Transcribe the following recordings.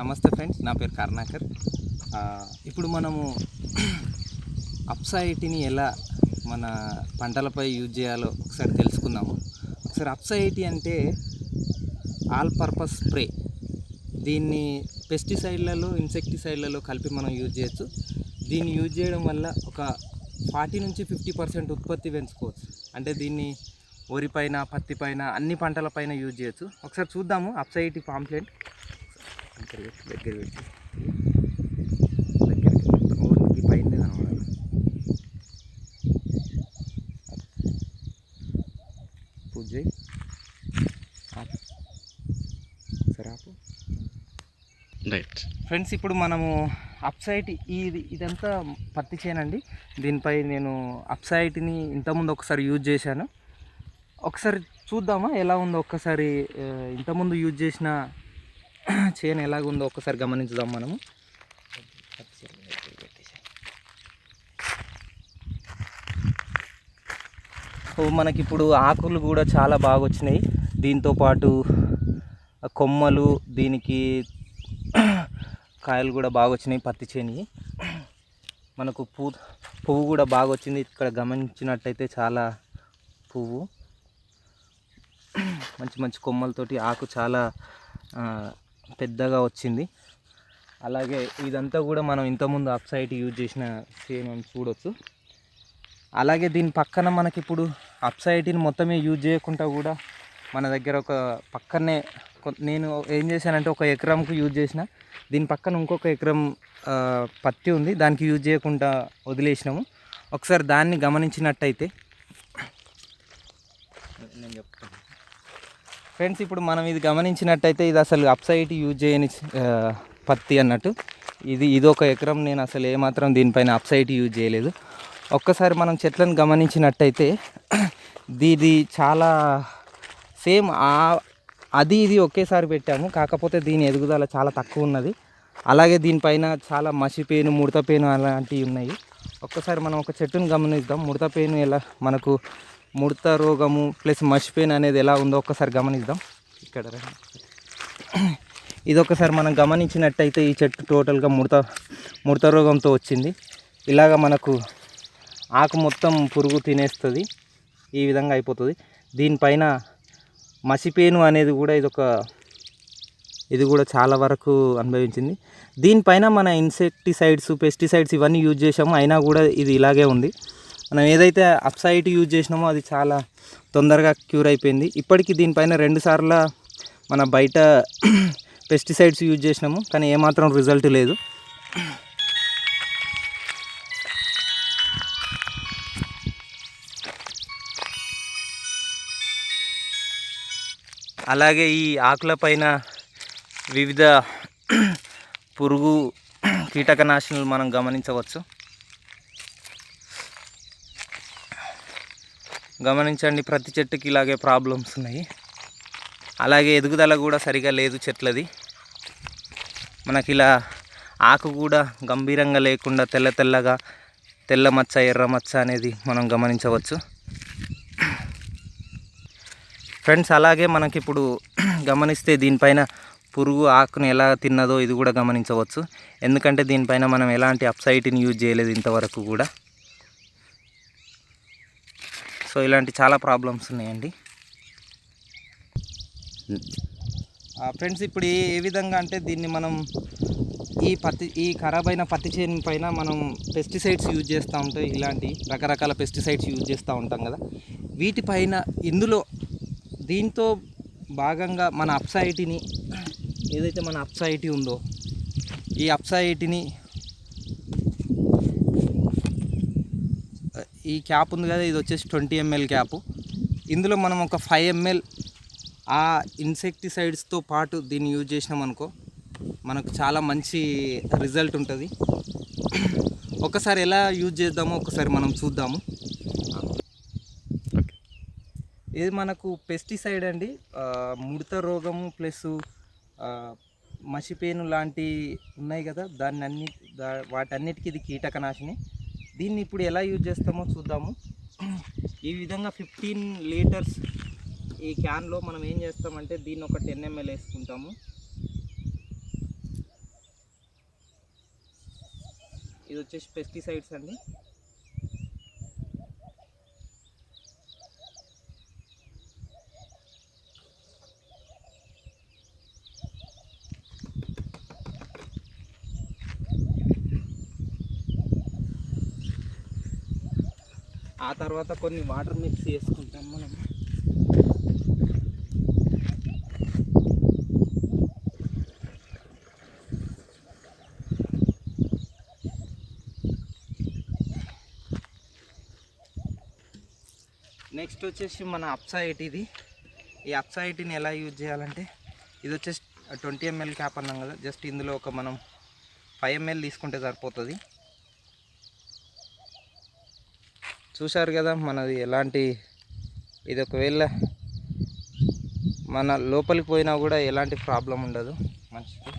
నమస్తే ఫ్రెండ్స్, నా పేరు కర్ణాకర్. ఇప్పుడు మనము అప్సా80ని ఎలా మన పంటలపై యూజ్ చేయాలో ఒకసారి తెలుసుకుందాము. ఒకసారి అప్సా80 అంటే ఆల్ పర్పస్ స్ప్రే. దీన్ని పెస్టిసైడ్లలో ఇన్సెక్టిసైడ్లలో కలిపి మనం యూజ్ చేయొచ్చు. దీన్ని యూజ్ చేయడం వల్ల ఒక 40 నుంచి 50% ఉత్పత్తి పెంచుకోవచ్చు. అంటే దీన్ని వరి పైన, పత్తి పైన, అన్ని పంటలపైన యూజ్ చేయొచ్చు. ఒకసారి చూద్దాము అప్సా80 పాంప్లెట్. దగ్గర పెట్టి పైన కనబడాలి. పూజ సరే ఆపు. రైట్ ఫ్రెండ్స్, ఇప్పుడు మనము అప్సా80 ఇదంతా పత్తి చేనండి. దీనిపై నేను అప్సా80ని ఇంతకుముందు ఒకసారి యూజ్ చేశాను. ఒకసారి చూద్దామా ఎలా ఉందో. ఒక్కసారి ఇంతకుముందు యూజ్ చేసిన చేను ఎలాగుందో ఒక్కసారి గమనించుదాం మనము. మనకిప్పుడు ఆకులు కూడా చాలా బాగా వచ్చినాయి. దీంతోపాటు కొమ్మలు, దీనికి కాయలు కూడా బాగా వచ్చినాయి. పత్తి చేని మనకు పువ్వు కూడా బాగా వచ్చింది. ఇక్కడ గమనించినట్టయితే చాలా పువ్వు, మంచి మంచి కొమ్మలతోటి ఆకు చాలా పెద్దగా వచ్చింది. అలాగే ఇదంతా కూడా మనం ఇంతకుముందు అప్సా80 యూజ్ చేసిన చేను చూడవచ్చు. అలాగే దీని పక్కన మనకి ఇప్పుడు అప్సా80ని మొత్తమే యూజ్ చేయకుండా కూడా మన దగ్గర ఒక పక్కనే నేను ఏం చేశానంటే ఒక ఎకరంకు యూజ్ చేసిన, దీని పక్కన ఇంకొక ఎకరం పత్తి ఉంది, దానికి యూజ్ చేయకుండా వదిలేసినాము. ఒకసారి దాన్ని గమనించినట్టయితే నేను చెప్తాను ఫ్రెండ్స్. ఇప్పుడు మనం ఇది గమనించినట్టయితే ఇది అసలు అప్సా80 యూజ్ చేయని పత్తి అన్నట్టు. ఇది ఒక ఎకరం నేను అసలు ఏమాత్రం దీనిపైన అప్సా80 యూజ్ చేయలేదు. ఒక్కసారి మనం చెట్లను గమనించినట్టయితే ఇది చాలా సేమ్ అది ఇది ఒకేసారి పెట్టాము, కాకపోతే దీని ఎదుగుదల చాలా తక్కువ ఉన్నది. అలాగే దీనిపైన చాలా మసిపేను, ముడతపేను అలాంటివి ఉన్నాయి. ఒక్కసారి మనం ఒక చెట్టును గమనిద్దాం. ముడతపేను ఎలా, మనకు ముడత రోగము ప్లస్ మసిపేను అనేది ఎలా ఉందో ఒక్కసారి గమనిద్దాం. ఇక్కడ ఇది ఒకసారి మనం గమనించినట్టయితే ఈ చెట్టు టోటల్గా ముడత రోగంతో వచ్చింది. ఇలాగ మనకు ఆకు మొత్తం పురుగు తినేస్తుంది, ఈ విధంగా అయిపోతుంది. దీనిపైన మసిపేను అనేది కూడా ఇది కూడా చాలా వరకు అనుభవించింది. దీనిపైన మన ఇన్సెక్టిసైడ్స్, పెస్టిసైడ్స్ ఇవన్నీ యూజ్ చేసాము, అయినా కూడా ఇది ఇలాగే ఉంది. మనం ఏదైతే అప్సా80 యూజ్ చేసినామో అది చాలా తొందరగా క్యూర్ అయిపోయింది. ఇప్పటికీ దీనిపైన 2 సార్లు మన బయట పెస్టిసైడ్స్ యూజ్ చేసినాము, కానీ ఏమాత్రం రిజల్ట్ లేదు. అలాగే ఈ ఆకుల పైన వివిధ పురుగు కీటకనాశనాలు మనం గమనించవచ్చు. గమనించండి, ప్రతి చెట్టుకి ఇలాగే ప్రాబ్లమ్స్ ఉన్నాయి. అలాగే ఎదుగుదల కూడా సరిగా లేదు చెట్లది. మనకి ఇలా ఆకు కూడా గంభీరంగా లేకుండా తెల్లగా తెల్ల మచ్చ, ఎర్ర మచ్చ అనేది మనం గమనించవచ్చు ఫ్రెండ్స్. అలాగే మనకి ఇప్పుడు గమనిస్తే దీనిపైన పురుగు ఆకుని ఎలా తిన్నదో ఇది కూడా గమనించవచ్చు. ఎందుకంటే దీనిపైన మనం ఎలాంటి అప్సా80ని యూజ్ చేయలేదు ఇంతవరకు కూడా. సో ఇలాంటి చాలా ప్రాబ్లమ్స్ ఉన్నాయండి ఫ్రెండ్స్. ఇప్పుడు ఏ విధంగా అంటే దీన్ని మనం ఈ ఖరాబ్ అయిన పత్తి చేను పైన మనం పెస్టిసైడ్స్ యూజ్ చేస్తూ ఉంటాం. ఇలాంటి రకరకాల పెస్టిసైడ్స్ యూజ్ చేస్తూ ఉంటాం కదా, వీటిపైన దీంతో భాగంగా మన అప్సా80ని ఏదైతే మన అప్సా80 ఉందో, ఈ అప్సా80ని ఈ క్యాప్ ఉంది కదా, ఇది వచ్చేసి 20 ml క్యాపు. ఇందులో మనం ఒక 5 ml ఆ ఇన్సెక్టిసైడ్స్తో పాటు దీన్ని యూజ్ చేసినాం అనుకో, మనకు చాలా మంచి రిజల్ట్ ఉంటుంది. ఒకసారి ఎలా యూజ్ చేద్దామో ఒకసారి మనం చూద్దాము. ఇది మనకు పెస్టిసైడ్ అండి. ముడత రోగము ప్లస్ మసిపేను లాంటి ఉన్నాయి కదా, వాటన్నిటికీ ఇది కీటకనాశిని. దీన్ని ఇప్పుడు ఎలా యూజ్ చేస్తామో చూద్దాము. ఈ విధంగా 15 లీటర్స్ ఈ క్యాన్లో మనం ఏం చేస్తామంటే దీన్ని ఒక 10 ml వేసుకుంటాము. ఇది వచ్చేసి పెస్టిసైడ్స్ అండి. ఆ తర్వాత కొన్ని వాటర్ మిక్స్ చేసుకుంటాం మనం. నెక్స్ట్ వచ్చేసి మన అప్సైట్. ఈ అప్సైట్ని ఎలా యూజ్ చేయాలంటే, ఇది వచ్చేసి 20 ml క్యాప్ అన్నాం కదా, జస్ట్ ఇందులో ఒక మనం 5 ml తీసుకుంటే సరిపోతుంది. చూశారు కదా మనది ఎలాంటి, ఇది ఒకవేళ మన లోపలికి పోయినా కూడా ఎలాంటి ప్రాబ్లం ఉండదు మనిషికి.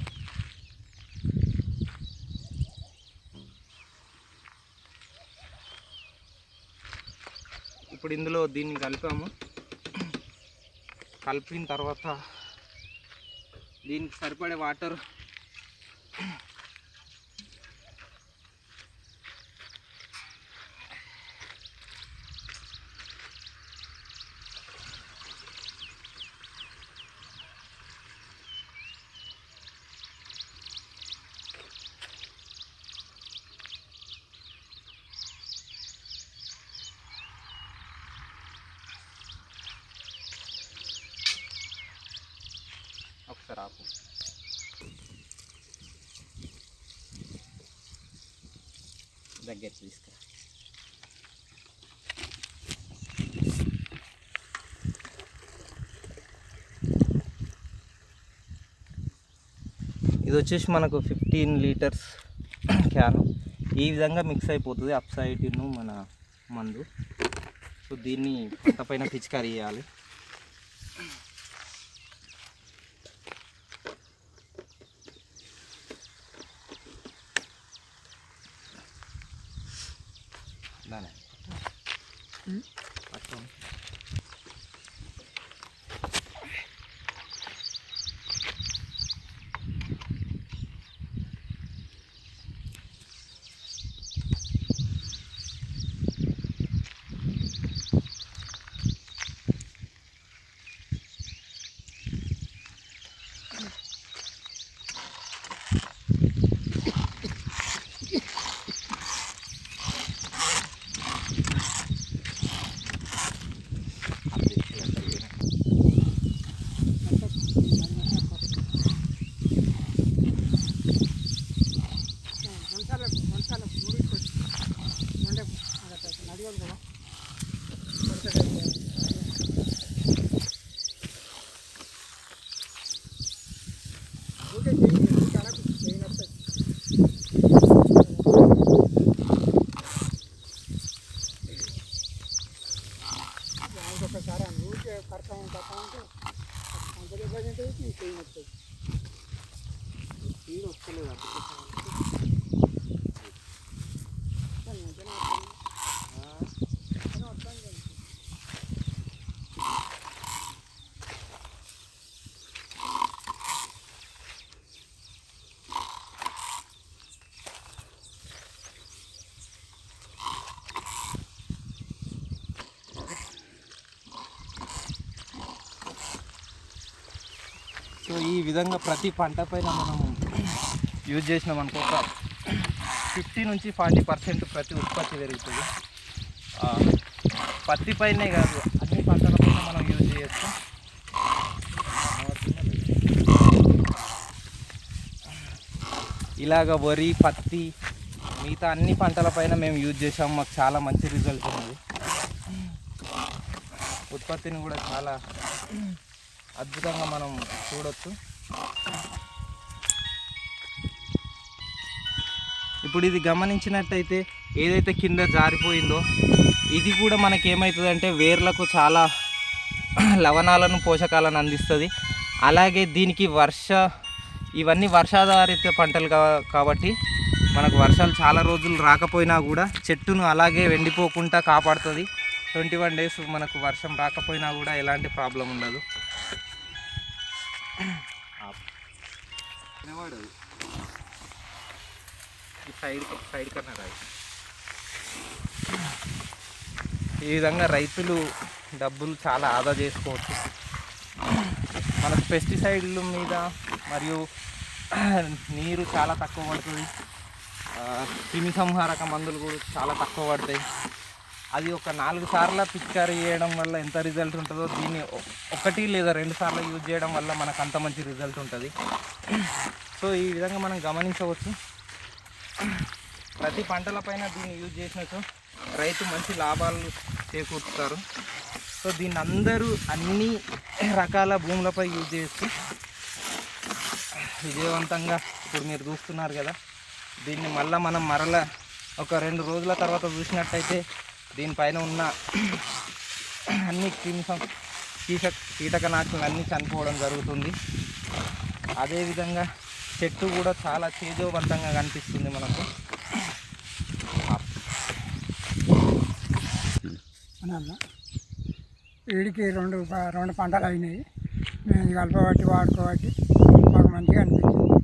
ఇప్పుడు ఇందులో దీన్ని కలిపాము. కలిపిన తర్వాత దీనికి సరిపడే వాటర్ ఒకసారి ఆపు. దగ్గర తీసుకురా. ఇది వచ్చేసి మనకు 15 లీటర్స్ క్యాను. ఈ విధంగా మిక్స్ అయిపోతుంది అప్సైటిను మన మందు. సో దీన్ని పంట పైన పిచికారీ చేయాలి. సో ఈ విధంగా ప్రతి పంట పైన మనం యూజ్ చేసినాం అనుకో, ఒక 50 నుంచి 40% ప్రతి ఉత్పత్తి పెరుగుతుంది. పత్తి పైనే కాదు, అన్ని పంటల పైన మనం యూజ్ చేయొచ్చు. ఇలాగ వరి, పత్తి, మిగతా అన్ని పంటల పైన మేము యూజ్ చేసాము. మాకు చాలా మంచి రిజల్ట్ ఉంది. ఉత్పత్తిని కూడా చాలా అద్భుతంగా మనం చూడొచ్చు. ఇప్పుడు ఇది గమనించినట్టయితే ఏదైతే కింద జారిపోయిందో ఇది కూడా మనకి ఏమవుతుందంటే వేర్లకు చాలా లవణాలను, పోషకాలను అందిస్తుంది. అలాగే దీనికి ఇవన్నీ వర్షాధారిత పంటలు కాబట్టి మనకు వర్షాలు చాలా రోజులు రాకపోయినా కూడా చెట్టును అలాగే ఎండిపోకుండా కాపాడుతుంది. 21 days మనకు వర్షం రాకపోయినా కూడా ఎలాంటి ప్రాబ్లం ఉండదు. సైడ్ కన్నా రాయి. ఈ విధంగా రైతులు డబ్బులు చాలా ఆదా చేసుకోవచ్చు. మనకు పెస్టిసైడ్ల మీద మరియు నీరు చాలా తక్కువ పడుతుంది. క్రిమి సంహారక మందులు కూడా చాలా తక్కువ పడతాయి. అది ఒక 4 సార్లు పిచికారీ చేయడం వల్ల ఎంత రిజల్ట్ ఉంటుందో దీన్ని 1 లేదా 2 సార్లు యూజ్ చేయడం వల్ల మనకు అంత మంచి రిజల్ట్ ఉంటుంది. సో ఈ విధంగా మనం గమనించవచ్చు. ప్రతి పంటలపైన దీన్ని యూజ్ చేసినట్టు రైతు మంచి లాభాలు చేకూరుతారు. సో దీన్ని అందరూ అన్ని రకాల భూములపై యూజ్ చేయొచ్చు విజయవంతంగా. ఇప్పుడు మీరు చూస్తున్నారు కదా, దీన్ని మనం మరలా ఒక 2 రోజుల తర్వాత చూసినట్టయితే దీనిపైన ఉన్న అన్ని కీటకనాశులు అన్నీ చనిపోవడం జరుగుతుంది. అదేవిధంగా చెట్టు కూడా చాలా తేజోవంతంగా కనిపిస్తుంది మనకు. వీడికి రెండు పంటలు అయినాయి. మేము కలపబట్టి వాడుకోబట్టి మాకు మంచిగా అనిపించింది.